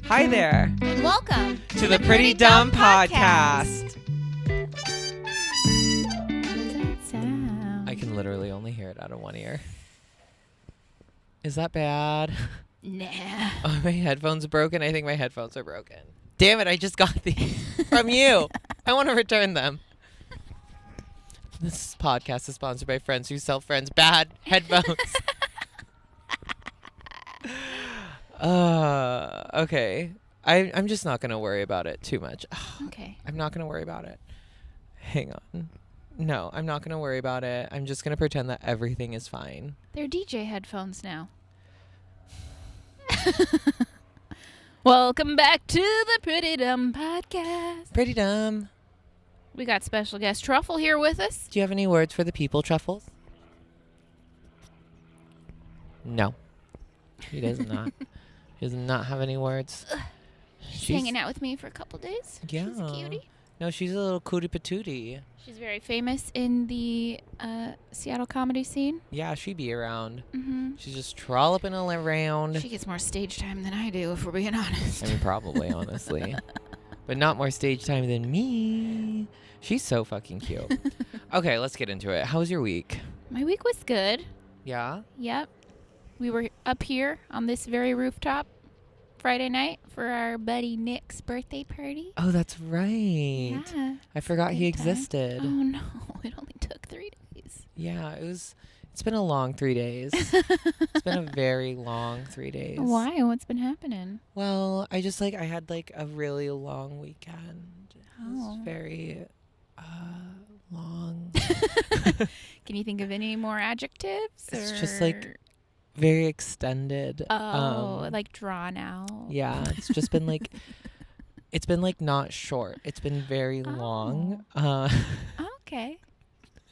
Hi there. And welcome to the Pretty Dumb Podcast. How does that sound? I can literally only hear it out of one ear. Is that bad? Nah. Oh, my headphones are broken. I think my headphones are broken. Damn it, I just got these from you. I want to return them. This podcast is sponsored by Friends Who Sell Friends Bad Headphones. Okay. I'm just not going to worry about it too much. Okay. I'm not going to worry about it. Hang on. No, I'm not going to worry about it. I'm just going to pretend that everything is fine. They're DJ headphones now. Welcome back to the Pretty Dumb Podcast. Pretty dumb. We got special guest Truffle here with us. Do you have any words for the people, Truffles? No. He does not. He does not have any words. She's hanging out with me for a couple days. Yeah. She's a cutie. No, she's a little cootie patootie. She's very famous in the Seattle comedy scene. Yeah, she be around. Mm-hmm. She's just trolloping around. She gets more stage time than I do, if we're being honest. I mean, probably, honestly. But not more stage time than me. She's so fucking cute. Okay, let's get into it. How was your week? My week was good. Yeah? Yep. We were up here on this very rooftop Friday night for our buddy Nick's birthday party. Oh, that's right. Yeah. I forgot he Good time. existed. Oh, no. It only took 3 days. Yeah, it's been a long 3 days. It's been a very long 3 days. Why? What's been happening? Well, I had a really long weekend. It was Oh. very long. Can you think of any more adjectives? It's just like very extended. like drawn out. Yeah, it's just been like it's been like not short. It's been very long. Okay.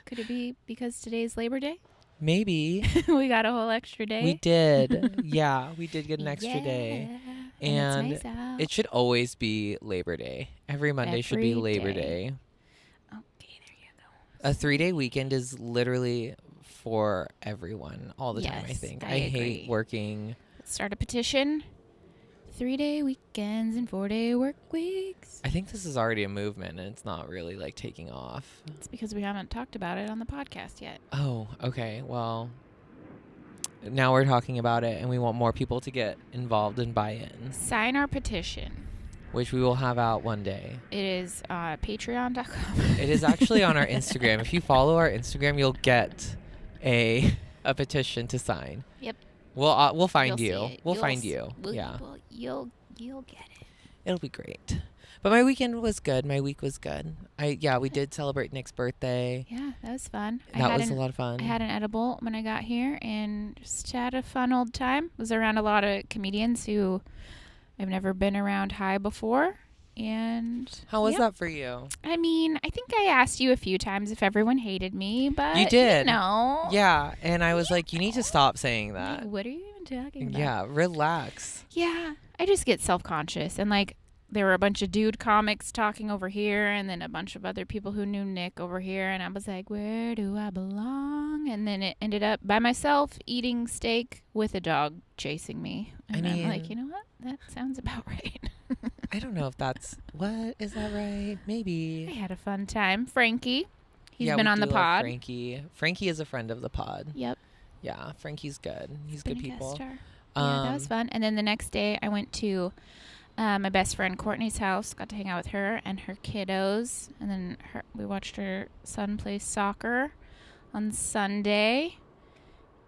Could it be because today's Labor Day? Maybe. We got a whole extra day. We did. Yeah, we did get an extra day. And And it's nice out. it should always be Labor Day. Every Monday should be Every Labor day. Day. Okay, there you go. A 3-day weekend is literally for everyone all the time, I Yes, think. I I hate agree. working. Let's start a petition. 3-day weekends and 4-day work weeks. I think this is already a movement and it's not really like taking off. It's because we haven't talked about it on the podcast yet. Oh, okay. Well, now we're talking about it and we want more people to get involved and buy in, Sign our petition. which we will have out one day. It is patreon.com. It is actually on our Instagram. If you follow our Instagram, you'll get a petition to sign. Yep. We'll find You'll you. see it. We'll You'll find s- you. We'll- Yeah. Well, you'll get it. It'll be great. But my weekend was good. My week was good. We did celebrate Nick's birthday. Yeah, that was fun. That was a lot of fun. I had an edible when I got here and just had a fun old time. Was around a lot of comedians who I've never been around high before. And How was yeah. that for you? I mean, I think I asked you a few times if everyone hated me, but You did. No. Yeah, and I was like, you need to stop saying Like, that. what are you even talking about? Yeah, relax. Yeah, I just get self-conscious. And, like, there were a bunch of dude comics talking over here and then a bunch of other people who knew Nick over here. And I was like, where do I belong? And then it ended up by myself eating steak with a dog chasing me. And I'm like, you know what? That sounds about right. I don't know if that's... What? Is that right? I Maybe. had a fun time. Frankie, he's Yeah, been we on the do love pod. Frankie. Frankie is a friend of the pod. Yep. Yeah, Frankie's good. He's Been good a guest people. star. Yeah, that was fun. And then the next day, I went to my best friend Courtney's house. Got to hang out with her and her kiddos. And then we watched her son play soccer on Sunday.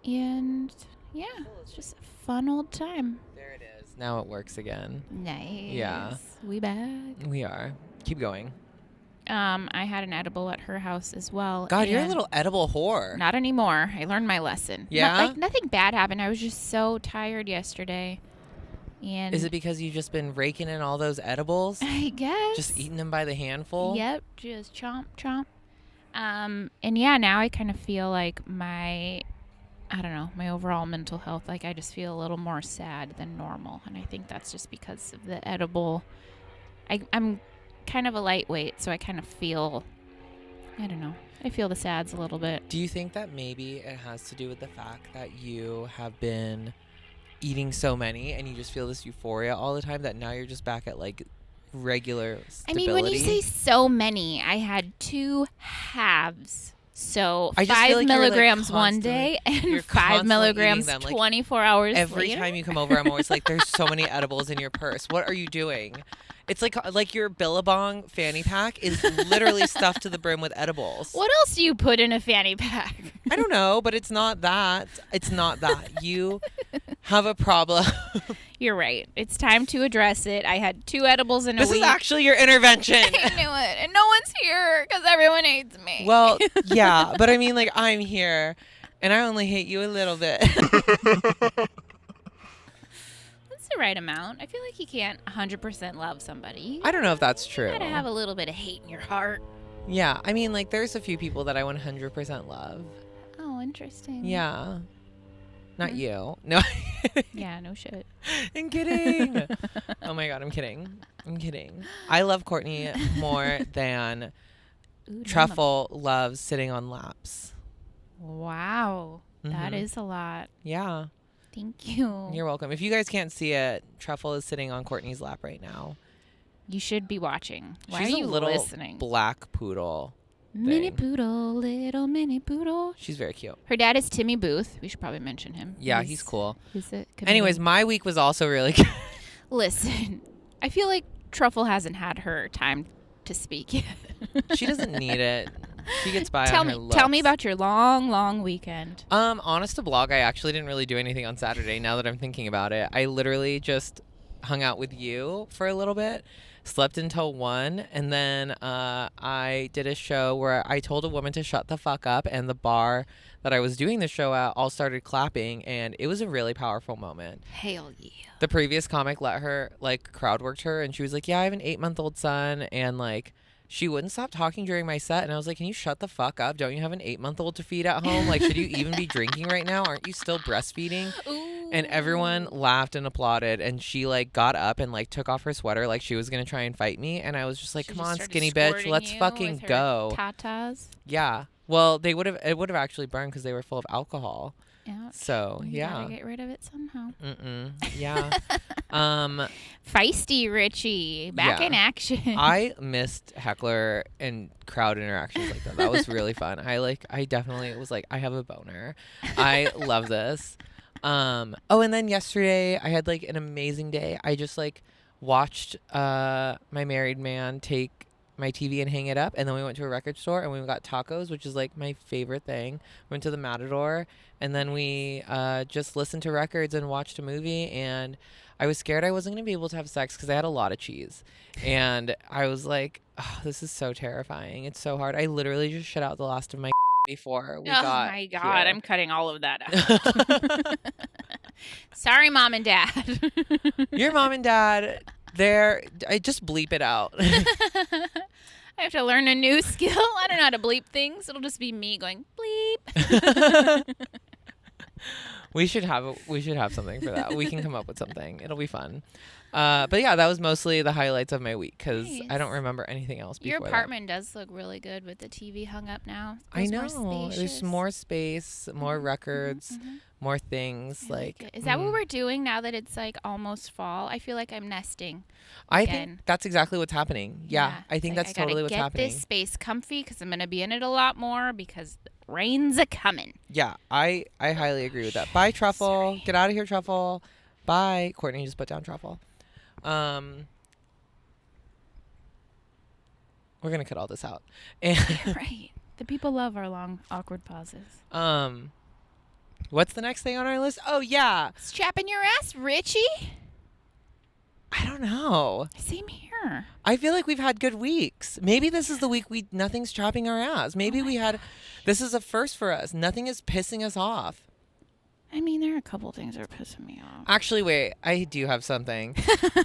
And yeah, it's just a fun old time. There it is. Now it works again. Nice. Yeah. We back. We are. Keep going. I had an edible at her house as well. God, you're a and little edible whore. Not anymore. I learned my lesson. Yeah? Nothing bad happened. I was just so tired yesterday. And Is it because you've just been raking in all those edibles? I guess. Just eating them by the handful? Yep, just chomp, chomp. And yeah, now I kind of feel like my overall mental health, like I just feel a little more sad than normal. And I think that's just because of the edible I'm kind of a lightweight, so I kind of feel, I don't know. I feel the sads a little bit. Do you think that maybe it has to do with the fact that you have been eating so many and you just feel this euphoria all the time that now you're just back at like regular stability? I mean, when you say so many, I had 2 halves. So I just 5 feel like you're, like, milligrams one constantly- day and you're 5 constantly milligrams eating them, like, 24 hours Every later. time you come over, I'm always like, there's so many edibles in your purse. What are you doing? It's like your Billabong fanny pack is literally stuffed to the brim with edibles. What else do you put in a fanny pack? I don't know, but it's not that. It's not that. You have a problem. You're right. It's time to address it. I had 2 edibles in a This week. is actually your intervention. I knew it. And no one's here because everyone hates me. Well, yeah, but I mean, like, I'm here, and I only hate you a little bit. That's the right amount. I feel like you can't 100% love somebody. I don't know if that's true. You gotta have a little bit of hate in your heart. Yeah, I mean, like, there's a few people that I 100% love. Oh, interesting. Yeah. Not you. No. Yeah, no shit. I'm kidding. Oh my God, I'm kidding. I'm kidding. I love Courtney more than Ooh, Truffle loves sitting on laps. Wow. That Mhm. is a lot. Yeah. Thank you. You're welcome. If you guys can't see it, Truffle is sitting on Courtney's lap right now. You should be watching. Why She's are you a little listening? black poodle. Mini thing. poodle, little mini poodle. She's very cute. Her dad is Timmy Booth. We should probably mention him. Yeah, he's cool. He's a comedian. Anyways, my week was also really good. Listen, I feel like Truffle hasn't had her time to speak yet. She doesn't need it. She gets by tell on me, her looks. Tell me about your long weekend. Honest to blog, I actually didn't really do anything on Saturday now that I'm thinking about it. I literally just hung out with you for a little bit, slept until 1, and then I did a show where I told a woman to shut the fuck up, and the bar that I was doing the show at all started clapping, and it was a really powerful moment. Hell yeah. The previous comic let her, like, crowd worked her, and she was like, yeah, I have an 8-month-old son, and, like, she wouldn't stop talking during my set, and I was like, can you shut the fuck up? Don't you have an 8-month-old to feed at home? Like, should you even be drinking right now? Aren't you still breastfeeding? Ooh. And everyone laughed and applauded, and she, like, got up and, like, took off her sweater like she was gonna try and fight me, and I was just like, She come just on, started skinny bitch, squirting let's you fucking with her go. Tatas. Yeah. Well, it would have actually burned because they were full of alcohol. Yeah. So, You yeah. gotta get rid of it somehow. Yeah. Feisty Ricci, back Yeah. in action. I missed heckler and crowd interactions like that. That was really fun. I definitely was like, I have a boner. I love this. Oh, and then yesterday I had like an amazing day. I just like watched my married man take my TV and hang it up, and then we went to a record store and we got tacos, which is like my favorite thing. Went to the Matador, and then we just listened to records and watched a movie, and I was scared I wasn't going to be able to have sex because I had a lot of cheese. And I was like, oh, this is so terrifying. It's so hard. I literally just shut out the last of my before we got Oh my God, here. I'm cutting all of that out. Sorry, Mom and Dad. Your mom and dad, I just bleep it out. I have to learn a new skill. I don't know how to bleep things. It'll just be me going bleep. We should have something for that. We can come up with something. It'll be fun. But yeah, that was mostly the highlights of my week because I Nice. don't remember anything else before Your that. apartment does look really good with the TV hung up now. I Feels know. more There's spacious. more space, more records, Mhm. more things. I Like, it. Is that what we're doing now that it's like almost fall? I feel like I'm nesting. I again. think that's exactly what's happening. Yeah, I think like, that's I gotta totally what's get happening. this space comfy because I'm gonna be in it a lot more because the rain's a coming. Yeah, I highly agree with that. Bye, Truffle. Sorry. Get out of here, Truffle. Bye. Courtney just put down Truffle. We're gonna cut all this out. And Right. The people love our long, awkward pauses. what's the next thing on our list? Oh yeah, Strapping your ass, Richie. I don't know. Same here. I feel like we've had good weeks. Maybe this is the week nothing's chopping our ass. Maybe this is a first for us. Nothing is pissing us off. I mean, there are a couple things that are pissing me off. Actually, wait, I do have something.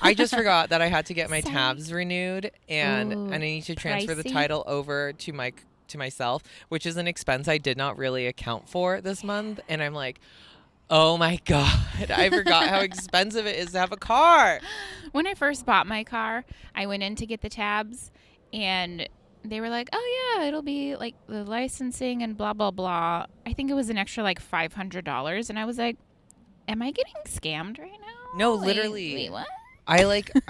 I just forgot that I had to get my Sorry. tabs renewed, and Ooh, I need to transfer the pricey. title over to myself, which is an expense I did not really account for this month. And I'm like, Oh my God. I forgot how expensive it is to have a car. When I first bought my car, I went in to get the tabs, and they were like, oh, yeah, it'll be like the licensing and blah, blah, blah. I think it was an extra like $500. And I was like, am I getting scammed right now? No, literally. Wait, what? I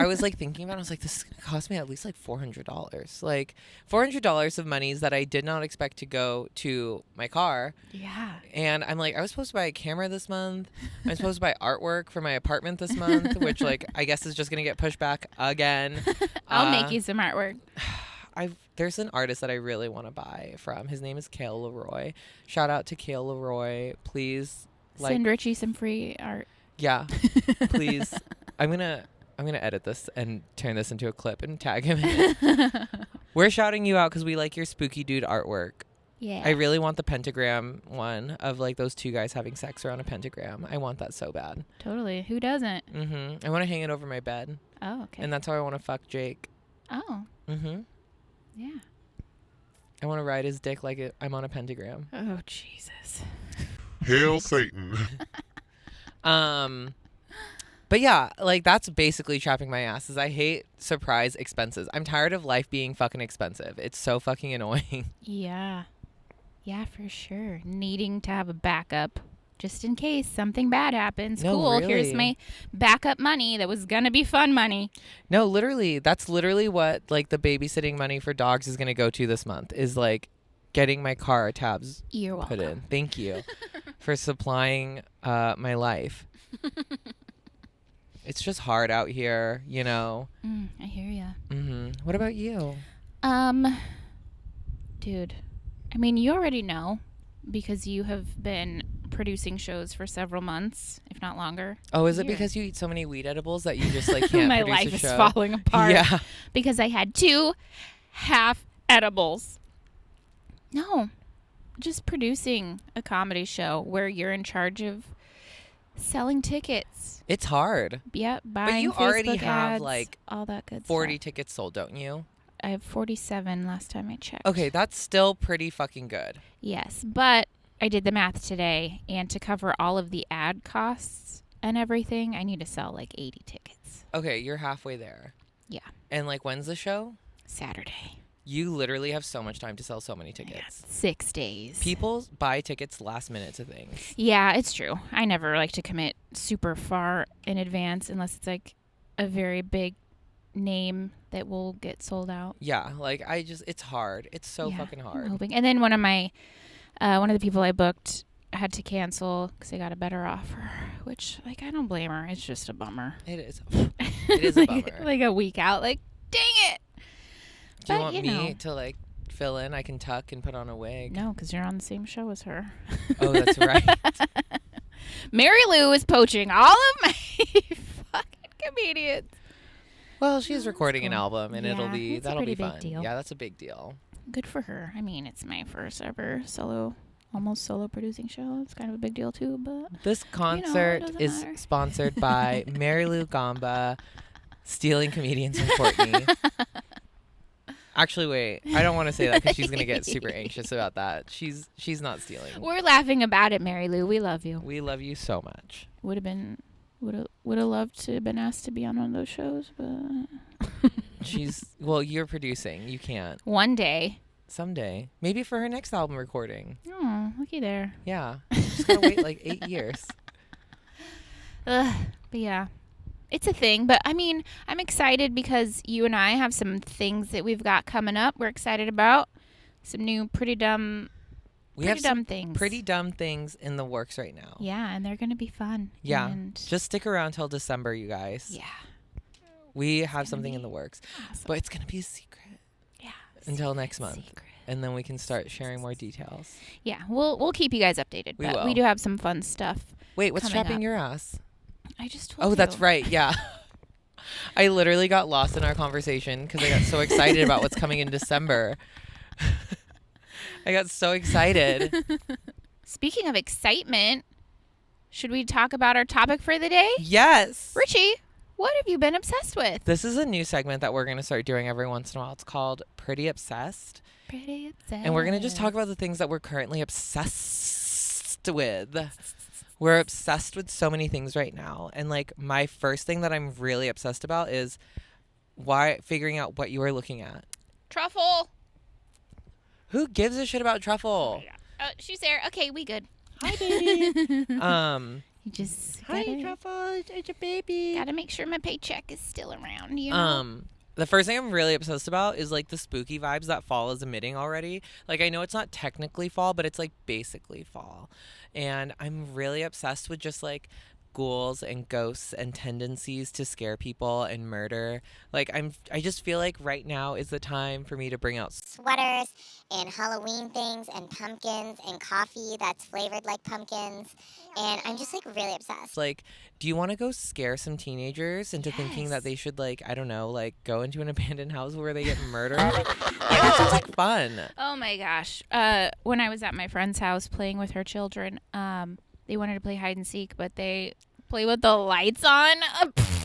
was like thinking about it. I was like, this is going to cost me at least like $400. Like $400 of monies that I did not expect to go to my car. Yeah. And I'm like, I was supposed to buy a camera this month. I'm supposed to buy artwork for my apartment this month, which like I guess is just going to get pushed back again. I'll make you some artwork. There's an artist that I really want to buy from. His name is Kale Leroy. Shout out to Kale Leroy. Please send Ricci some free art. Yeah. Please. I'm gonna edit this and turn this into a clip and tag him in it. We're shouting you out because we like your spooky dude artwork. Yeah. I really want the pentagram one of like those two guys having sex around a pentagram. I want that so bad. Totally. Who doesn't? I want to hang it over my bed. Oh, okay. And that's how I want to fuck Jake. Oh. Yeah. I want to ride his dick like I'm on a pentagram. Oh, Jesus. Hail Satan. But yeah, like that's basically trapping my ass. Is I hate surprise expenses. I'm tired of life being fucking expensive. It's so fucking annoying. Yeah. Yeah, for sure. Needing to have a backup just in case something bad happens. No, cool. really. Here's my backup money that was going to be fun money. No, literally. That's literally what like the babysitting money for dogs is going to go to this month is like getting my car tabs You're put welcome. in. Thank you for supplying my life. It's just hard out here, you know. I hear ya. What about you? Dude, I mean, you already know because you have been producing shows for several months, if not longer. Oh, is it Here. because you eat so many weed edibles that you just like can't My produce life a is show? falling apart. Yeah. Because I had 2 half edibles. No, just producing a comedy show where you're in charge of selling tickets. It's hard. Yep, buying you Facebook already have, ads, like, all that good 40 stuff. tickets sold, don't you? I have 47 last time I checked. Okay, that's still pretty fucking good. Yes, but I did the math today, and to cover all of the ad costs and everything, I need to sell like 80 tickets. Okay, you're halfway there. Yeah. And like, when's the show? Saturday. You literally have so much time to sell so many I got tickets. 6 days. People buy tickets last minute to things. Yeah, it's true. I never like to commit super far in advance unless it's like a very big name that will get sold out. Yeah, like it's hard. It's so fucking hard. I'm hoping. And then one of the people I booked had to cancel because they got a better offer, which like I don't blame her. It's just a bummer. It is. It is a bummer. like a week out. Like, dang it. Do you But, want you me know. to like fill in? I can tuck and put on a wig. No, because you're on the same show as her. Oh, that's right. Mary Lou is poaching all of my fucking comedians. Well, she's Oh, recording an cool. album, and Yeah, that'll be it's a pretty big fun. deal. Yeah, that's a big deal. Good for her. I mean, it's my first ever almost solo producing show. It's kind of a big deal too, but This concert doesn't is matter. sponsored by Mary Lou Gamba, stealing comedians from Courtney. Actually, wait. I don't want to say that because she's gonna get super anxious about that. She's not stealing. we're laughing about it, Mary Lou. We love you. We love you so much. Would have loved to have been asked to be on one of those shows, but Well, you're producing. You can't. one day. Someday. Maybe for her next album recording. Oh, looky there. Yeah. Just gotta wait like 8 years. Ugh, but yeah, it's a thing. But I mean, I'm excited because you and I have some things that we've got coming up. We're excited about some new pretty dumb things. Pretty dumb things in the works right now. Yeah, and they're gonna be fun. Yeah. And Just stick around till December, you guys. yeah. We have gonna something in be the works. Awesome. But it's gonna be a secret yeah. until next month. Secret. And then we can start sharing more details. Yeah, we'll keep you guys updated. We but will. we do have some fun stuff. Wait, what's Coming strapping up. your ass? I just told Oh, you. that's right. Yeah. I literally got lost in our conversation because I got so excited about what's coming in December. I got so excited. Speaking of excitement, should we talk about our topic for the day? Yes. Richie, what have you been obsessed with? This is a new segment that we're going to start doing every once in a while. It's called Pretty Obsessed. Pretty obsessed. And we're going to just talk about the things that we're currently obsessed with. We're obsessed with so many things right now. And like my first thing that I'm really obsessed about is figuring out what you are looking at. Truffle. Who gives a shit about Truffle? She's there. Okay, we good. Hi, baby. You just Hi, Truffle. It's a baby. gotta make sure my paycheck is still around. You know? The first thing I'm really obsessed about is like the spooky vibes that fall is emitting already. Like I know it's not technically fall, but it's like basically fall. And I'm really obsessed with just like ghouls and ghosts and tendencies to scare people and murder. Like I just feel like right now is the time for me to bring out sweaters and Halloween things and pumpkins and coffee that's flavored like pumpkins. And I'm just like really obsessed. like, do you want to go scare some teenagers into thinking that they should like, I don't know, like go into an abandoned house where they get murdered? That sounds like fun. Oh my gosh. When I was at my friend's house playing with her children, they wanted to play hide and seek, but they play with the lights on.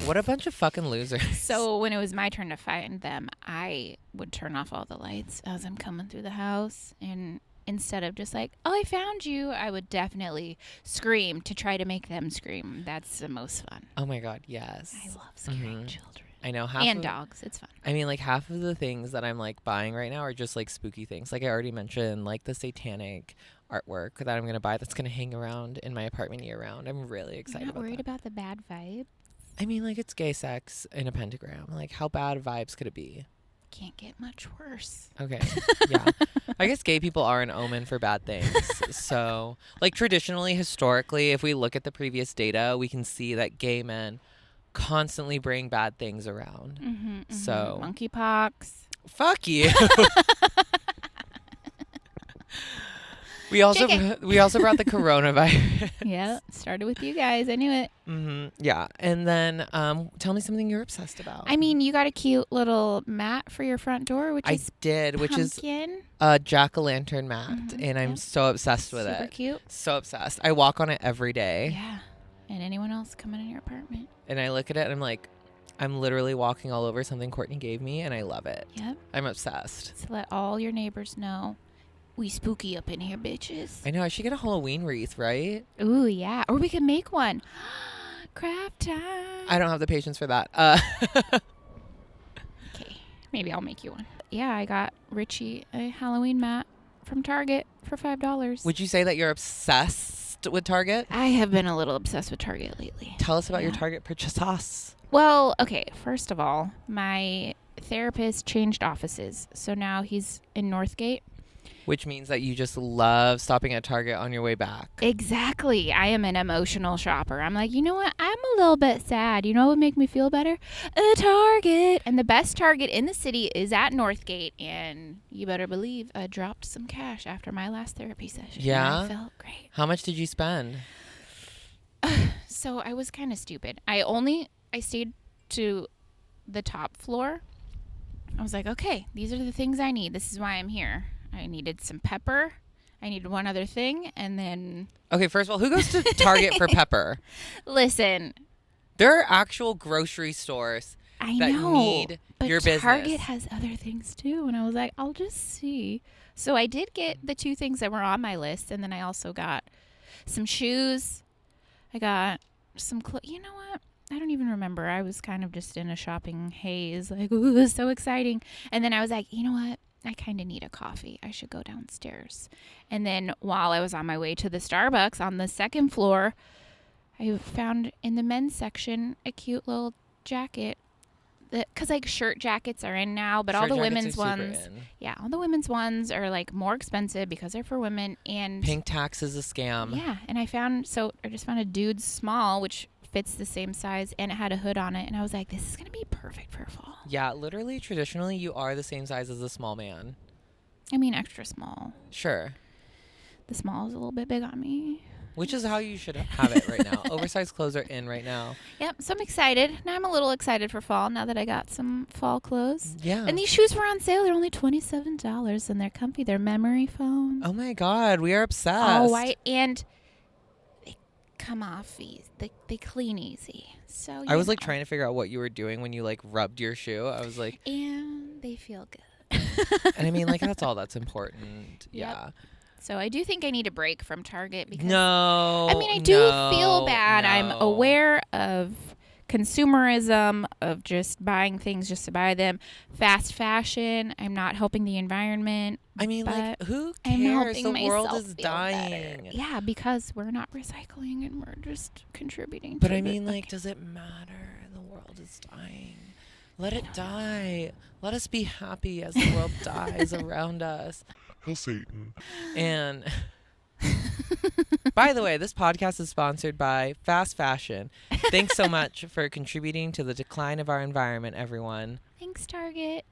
What a bunch of fucking losers. So when it was my turn to find them, I would turn off all the lights as I'm coming through the house. And instead of just like, oh, I found you, I would definitely scream to try to make them scream. That's the most fun. Oh my God, yes. I love scaring children. I know And dogs. It's fun. I mean, like half of the things that I'm like buying right now are just like spooky things. Like I already mentioned, like the satanic artwork that I'm gonna buy that's gonna hang around in my apartment year round. I'm really excited You're not about worried that. about the bad vibe? I mean, like it's gay sex in a pentagram. Like how bad vibes could it be? Can't get much worse. Okay. Yeah. I guess gay people are an omen for bad things. So, like traditionally, historically, if we look at the previous data, we can see that gay men constantly bring bad things around. So, Monkeypox. fuck you. We also brought the coronavirus. Yeah, started with you guys. I knew it. Yeah. And then tell me something you're obsessed about. I mean, you got a cute little mat for your front door, which is which is pumpkin. a jack-o'-lantern mat, and I'm so obsessed with Super it. cute. So obsessed. I walk on it every day. Yeah. And anyone else coming in your apartment? And I look at it and I'm like, I'm literally walking all over something Courtney gave me, and I love it. Yep. I'm obsessed. To let all your neighbors know. We spooky up in here, bitches. I know. I should get a Halloween wreath, right? Ooh, yeah. Or we can make one. Craft time. I don't have the patience for that. Okay. Maybe I'll make you one. Yeah, I got Ricci a Halloween mat from Target for $5. Would you say that you're obsessed with Target? I have been a little obsessed with Target lately. Tell us about your Target purchase. Well, okay. First of all, my therapist changed offices. So now he's in Northgate. Which means that you just love stopping at Target on your way back. Exactly. I am an emotional shopper. I'm like, you know what? I'm a little bit sad. You know what would make me feel better? A Target. And the best Target in the city is at Northgate. And you better believe I dropped some cash after my last therapy session. Yeah? And I felt great. How much did you spend? So I was kind of stupid. I stayed to the top floor. I was like, okay, these are the things I need. This is why I'm here. I needed some pepper. I needed one other thing. And then... Okay, first of all, who goes to Target for pepper? Listen. There are actual grocery stores I that know, need but your business. Target has other things too. And I was like, I'll just see. So I did get the two things that were on my list. And then I also got some shoes. I got some clothes. You know what? I don't even remember. I was kind of just in a shopping haze. Like, ooh, it was so exciting. And then I was like, you know what? I kind of need a coffee. I should go downstairs. And then while I was on my way to the Starbucks on the second floor, I found in the men's section a cute little jacket. Because like shirt jackets are in now, but all the women's ones, all the women's ones are like more expensive because they're for women. And pink tax is a scam. Yeah, and I just found a dude's small, which fits the same size, and it had a hood on it, and I was like, this is gonna be perfect for fall. Yeah, literally, traditionally, you are the same size as a small man. I mean, extra small. Sure. The small is a little bit big on me. Which is how you should have it right now. Oversized clothes are in right now. Yep, so I'm excited. Now I'm a little excited for fall now that I got some fall clothes. Yeah. And these shoes were on sale. They're only $27, and they're comfy. They're memory foam. Oh my God, we are obsessed. All white, and they come off easy. They clean easy. So I was like trying to figure out what you were doing when you like rubbed your shoe. I was like, and they feel good. and I mean, like that's all that's important. Yep. Yeah. So I do think I need a break from Target because No. I mean, I do feel bad. I'm aware of consumerism, of just buying things just to buy them. Fast fashion. I'm not helping the environment. I mean, like, but who I'm cares? helping The world myself is feel dying. better. Yeah, because we're not recycling and we're just contributing But to I mean, like, does it matter? The world is dying. Let it die. Let us be happy as the world dies around us. Hail Satan. And by the way, this podcast is sponsored by fast fashion. Thanks so much for contributing to the decline of our environment, everyone. Thanks, Target.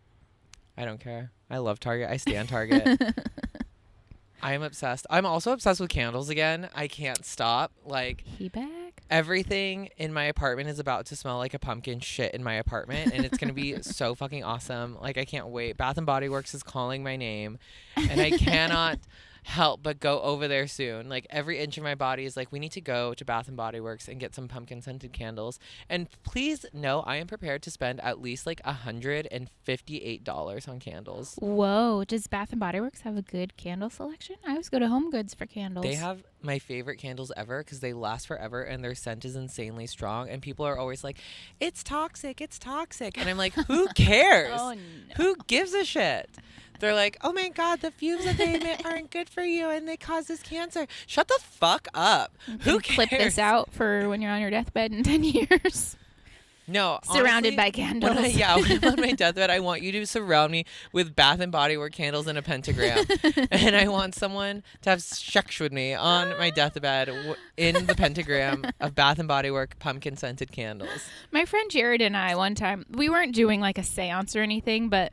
I don't care. I love Target. I stand Target. I am obsessed. I'm also obsessed with candles again. I can't stop. Like, He back? everything in my apartment is about to smell like a pumpkin shit in my apartment, and it's going to be so fucking awesome. Like, I can't wait. Bath and Body Works is calling my name, and I cannot help but go over there soon. Like, every inch of my body is like, we need to go to Bath and Body Works and get some pumpkin scented candles. And please know I am prepared to spend at least like $158 on candles. Whoa. Does Bath and Body Works have a good candle selection? I always go to Home Goods for candles. They have my favorite candles ever because they last forever and their scent is insanely strong. And people are always like, it's toxic, it's toxic. And I'm like, who cares? Oh, no. Who gives a shit? They're like, oh my God, the fumes that they emit aren't good for you and they cause this cancer. Shut the fuck up. Who cares? Clip this out for when you're on your deathbed in 10 years. No, Surrounded honestly, by candles. when I'm on my deathbed, I want you to surround me with Bath and Body Works candles and a pentagram. And I want someone to have sex with me on my deathbed in the pentagram of Bath and Body Works pumpkin scented candles. My friend Jared and I, one time, we weren't doing like a seance or anything, but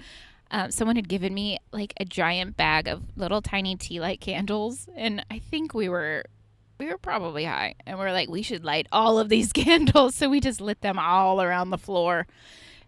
someone had given me like a giant bag of little tiny tea light candles. And I think we were probably high, and we're like, we should light all of these candles. So we just lit them all around the floor,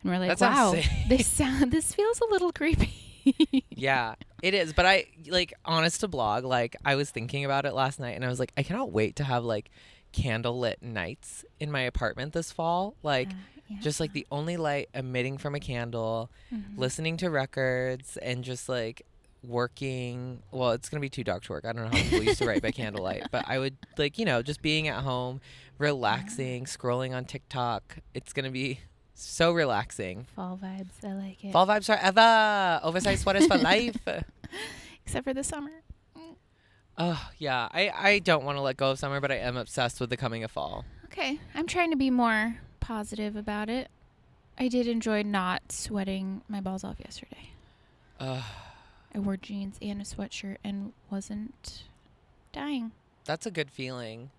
and we're like, That's wow, insane. this feels a little creepy. Yeah, it is. But I, like, honest to blog, like, I was thinking about it last night and I was like, I cannot wait to have like candlelit nights in my apartment this fall. Like, Yeah. just like the only light emitting from a candle, listening to records, and just like working. Well, it's gonna be too dark to work. I don't know how people used to write by candlelight, but I would like, just being at home, relaxing, scrolling on TikTok. It's gonna be so relaxing. Fall vibes, I like it. Fall vibes forever. Oversized sweaters for life. Except for the summer. Oh yeah, I don't want to let go of summer, but I am obsessed with the coming of fall. Okay, I'm trying to be more positive about it. I did enjoy not sweating my balls off yesterday. I wore jeans and a sweatshirt and wasn't dying. That's a good feeling.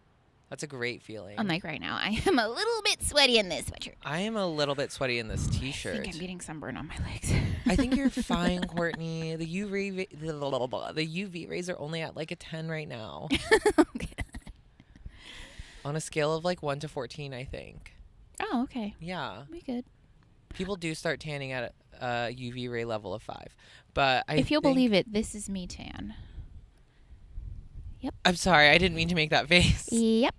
That's a great feeling. Unlike right now, I am a little bit sweaty in this sweatshirt. I am a little bit sweaty in this I t-shirt. think I'm getting sunburn on my legs. I think you're fine, Courtney. The UV rays are only at like a 10 right now. Okay. On a scale of like 1 to 14, I think. Oh, okay. Yeah. We good. People do start tanning at a UV ray level of 5. But If you'll believe it, this is me tan. Yep. I'm sorry. I didn't mean to make that face. Yep.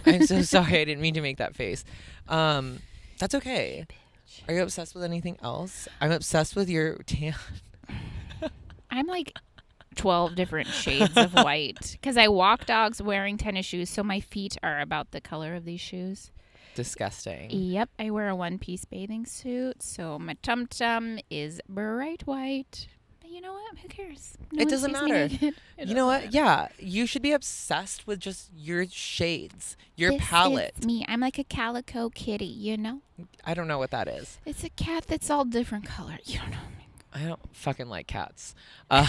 I'm so sorry. I didn't mean to make that face. That's okay. Are you obsessed with anything else? I'm obsessed with your tan. I'm like 12 different shades of white because I walk dogs wearing tennis shoes, so my feet are about the color of these shoes. Disgusting. Yep, I wear a one-piece bathing suit, so my tum-tum is bright white. But you know what? Who cares? No It one doesn't sees me matter. naked. You know what? Yeah, you should be obsessed with just your shades, your palette. This is me. I'm like a calico kitty, you know? I don't know what that is. It's a cat that's all different color. You don't know. I don't fucking like cats. I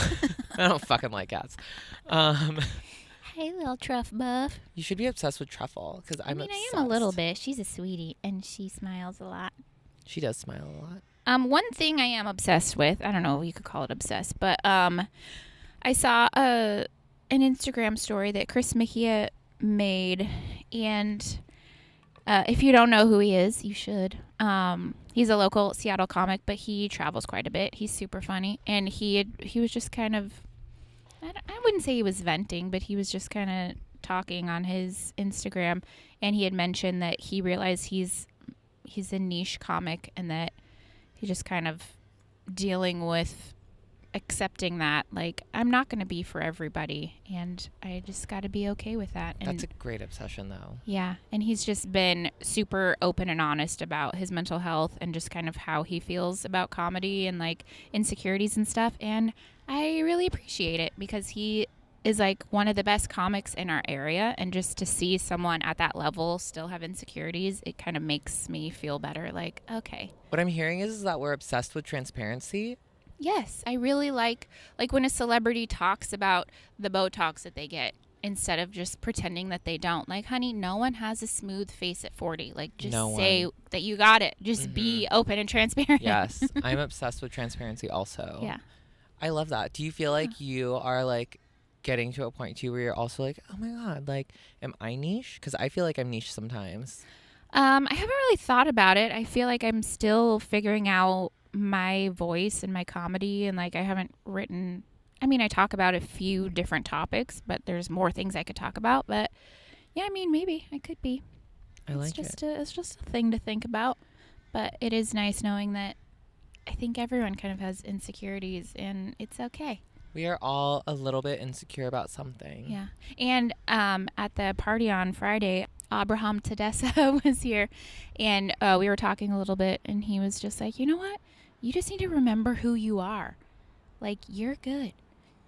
don't fucking like cats. Hey, little truff buff. You should be obsessed with Truffle because I'm obsessed. I am a little bit. She's a sweetie, and she smiles a lot. She does smile a lot. One thing I am obsessed with, I don't know if you could call it obsessed, but I saw an Instagram story that Chris Mejia made, and if you don't know who he is, you should. He's a local Seattle comic, but he travels quite a bit. He's super funny, and he was just kind of, I wouldn't say he was venting, but he was just kind of talking on his Instagram, and he had mentioned that he realized he's a niche comic and that he's just kind of dealing with accepting that, like, I'm not going to be for everybody, and I just got to be okay with that. And That's a great obsession, though. yeah, and he's just been super open and honest about his mental health and just kind of how he feels about comedy and like insecurities and stuff, and I really appreciate it because he is like one of the best comics in our area, and just to see someone at that level still have insecurities, it kind of makes me feel better. Like, okay. What I'm hearing is that we're obsessed with transparency. Yes, I really like when a celebrity talks about the Botox that they get instead of just pretending that they don't. Like, honey, no one has a smooth face at 40. Like, just say that you got it. Just be open and transparent. Yes, I'm obsessed with transparency also. Yeah. I love that. Do you feel like you are like getting to a point too where you're also like, oh my God, like, am I niche? Because I feel like I'm niche sometimes. I haven't really thought about it. I feel like I'm still figuring out my voice and my comedy, and like I haven't written. I mean, I talk about a few different topics, but there's more things I could talk about. But yeah, I mean, maybe I could be. It's just a thing to think about. But it is nice knowing that I think everyone kind of has insecurities, and it's okay. We are all a little bit insecure about something. Yeah. And at the party on Friday, Abraham Tedessa was here, and we were talking a little bit, and he was just like, you know what? You just need to remember who you are. Like, you're good.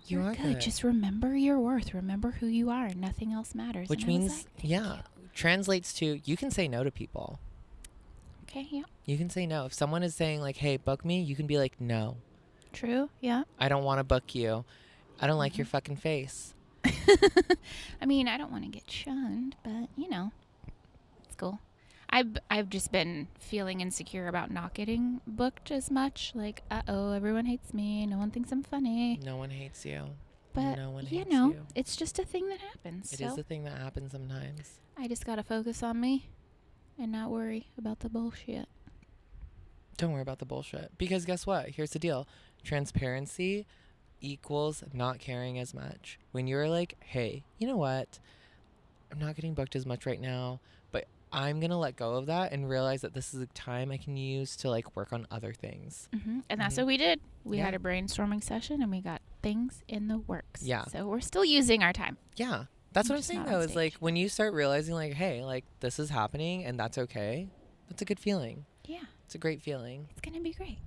You're good. Just remember your worth. Remember who you are, and nothing else matters. Which means, translates to you can say no to people. Okay, yeah. You can say no. If someone is saying, like, hey, book me, you can be like, no. True, yeah. I don't want to book you. I don't like your fucking face. I mean, I don't want to get shunned, but, you know, it's cool. I've just been feeling insecure about not getting booked as much. Like, everyone hates me. No one thinks I'm funny. No one hates you. But, no one you hates know, you. it's just a thing that happens. It is a thing that happens sometimes. I just got to focus on me and not worry about the bullshit. Don't worry about the bullshit. Because guess what? Here's the deal. Transparency equals not caring as much. When you're like, hey, you know what? I'm not getting booked as much right now, but I'm going to let go of that and realize that this is a time I can use to like work on other things. And that's what we did. We had a brainstorming session and we got things in the works. Yeah. So we're still using our time. Yeah. That's what I'm saying though, is like when you start realizing like, hey, like this is happening and that's okay. That's a good feeling. Yeah. It's a great feeling. It's going to be great.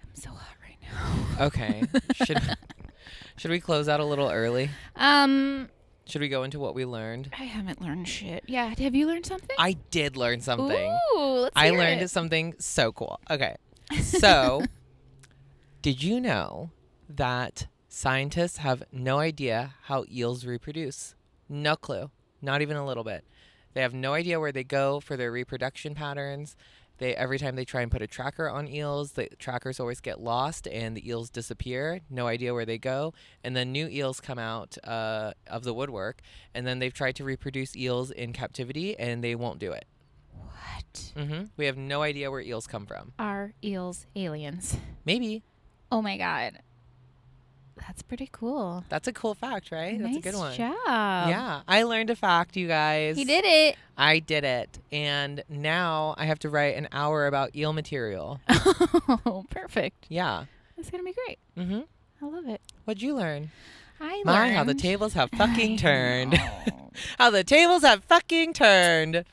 I'm so hot right now. Okay. Should we close out a little early? Should we go into what we learned? I haven't learned shit. Yeah. Have you learned something? I did learn something. Ooh, let's hear I learned something so cool. Okay. So, did you know that scientists have no idea how eels reproduce? No clue. Not even a little bit. They have no idea where they go for their reproduction patterns. Every time they try and put a tracker on eels, the trackers always get lost and the eels disappear. No idea where they go. And then new eels come out of the woodwork. And then they've tried to reproduce eels in captivity and they won't do it. What? We have no idea where eels come from. Are eels aliens? Maybe. Oh my God. That's pretty cool. That's a cool fact, right? Nice That's a good one. job. Yeah. I learned a fact, you guys. He did it. I did it. And now I have to write an hour about eel material. Oh, perfect. Yeah. That's going to be great. I love it. What'd you learn? I learned. How the tables have fucking turned. How the tables have fucking turned.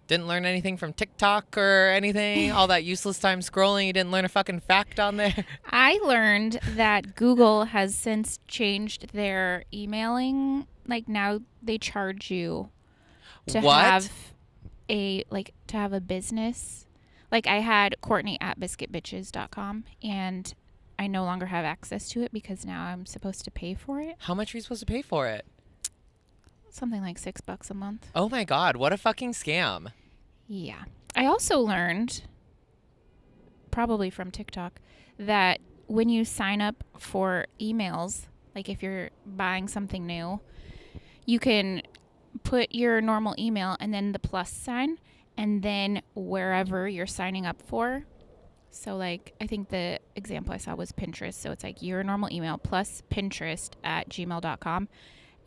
Didn't learn anything from TikTok or anything. All that useless time scrolling. You didn't learn a fucking fact on there. I learned that Google has since changed their emailing. Like now they charge you to have a business. Like I had Courtney at biscuitbitches.com and I no longer have access to it because now I'm supposed to pay for it. How much are you supposed to pay for it? Something like $6 a month. Oh my God, what a fucking scam. Yeah. I also learned, probably from TikTok, that when you sign up for emails, like if you're buying something new, you can put your normal email and then the plus sign and then wherever you're signing up for. So like, I think the example I saw was Pinterest. So it's like your normal email plus Pinterest at gmail.com.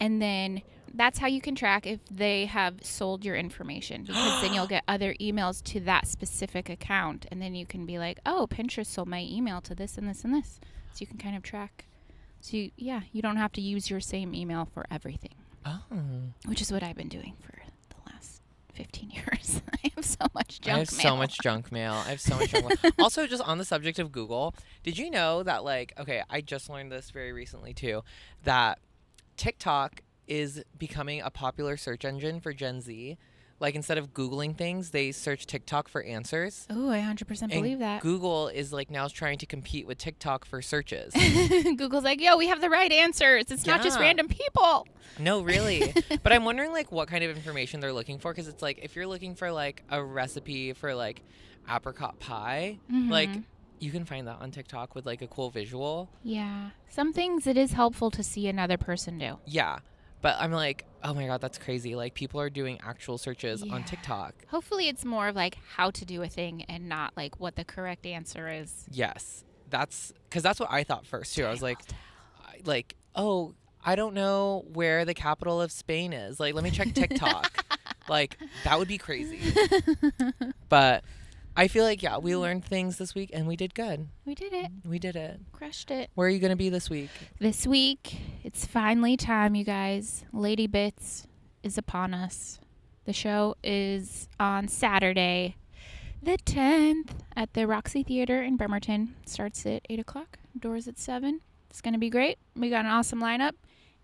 And then that's how you can track if they have sold your information, because then you'll get other emails to that specific account. And then you can be like, oh, Pinterest sold my email to this and this and this. So you can kind of track. So, you don't have to use your same email for everything. Oh. Which is what I've been doing for the last 15 years. I have so much junk mail. I have so much junk mail. Also, just on the subject of Google, did you know that, like, okay, I just learned this very recently, too, that TikTok is becoming a popular search engine for Gen Z. Like, instead of Googling things, they search TikTok for answers. Oh, I 100% believe that. Google is, like, now trying to compete with TikTok for searches. Google's like, yo, we have the right answers. It's not just random people. No, really. But I'm wondering, like, what kind of information they're looking for. Because it's, like, if you're looking for, like, a recipe for, like, apricot pie, like, you can find that on TikTok with, like, a cool visual. Yeah. Some things it is helpful to see another person do. Yeah. But I'm like, oh my God, that's crazy. Like, people are doing actual searches on TikTok. Hopefully it's more of like how to do a thing and not like what the correct answer is. Yes. That's because that's what I thought first too. I was like, oh, I don't know where the capital of Spain is. Like, let me check TikTok. Like, that would be crazy. But I feel like, we learned things this week and we did good. We did it. We did it. Crushed it. Where are you going to be this week? This week, it's finally time, you guys. Lady Bits is upon us. The show is on Saturday, the 10th, at the Roxy Theater in Bremerton. Starts at 8 o'clock. Doors at 7. It's going to be great. We got an awesome lineup,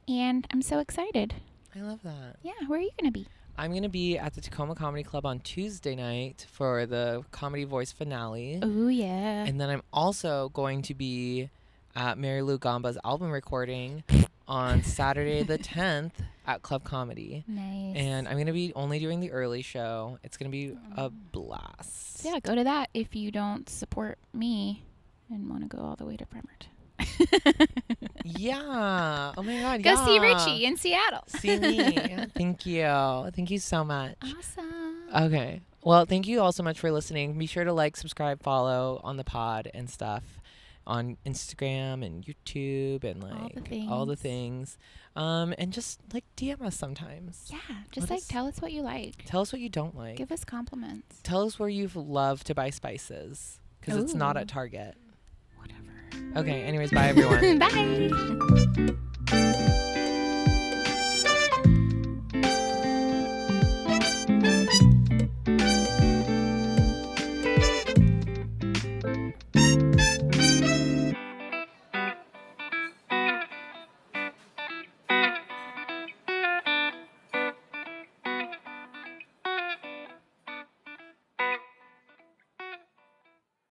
and I'm so excited. I love that. Yeah, where are you going to be? I'm going to be at the Tacoma Comedy Club on Tuesday night for the Comedy Voice finale. Oh, yeah. And then I'm also going to be at Mary Lou Gamba's album recording on Saturday the 10th at Club Comedy. Nice. And I'm going to be only doing the early show. It's going to be a blast. Yeah, go to that if you don't support me and want to go all the way to Bremerton. Yeah. Oh my God. Go see Ricci in Seattle. See me. Thank you. Thank you so much. Awesome. Okay. Well, thank you all so much for listening. Be sure to like, subscribe, follow on the pod and stuff on Instagram and YouTube and like all the things. And just like DM us sometimes. Yeah. Just like tell us what you like. Tell us what you don't like. Give us compliments. Tell us where you've loved to buy spices because it's not at Target. Whatever. Okay. Anyways, bye everyone. Bye.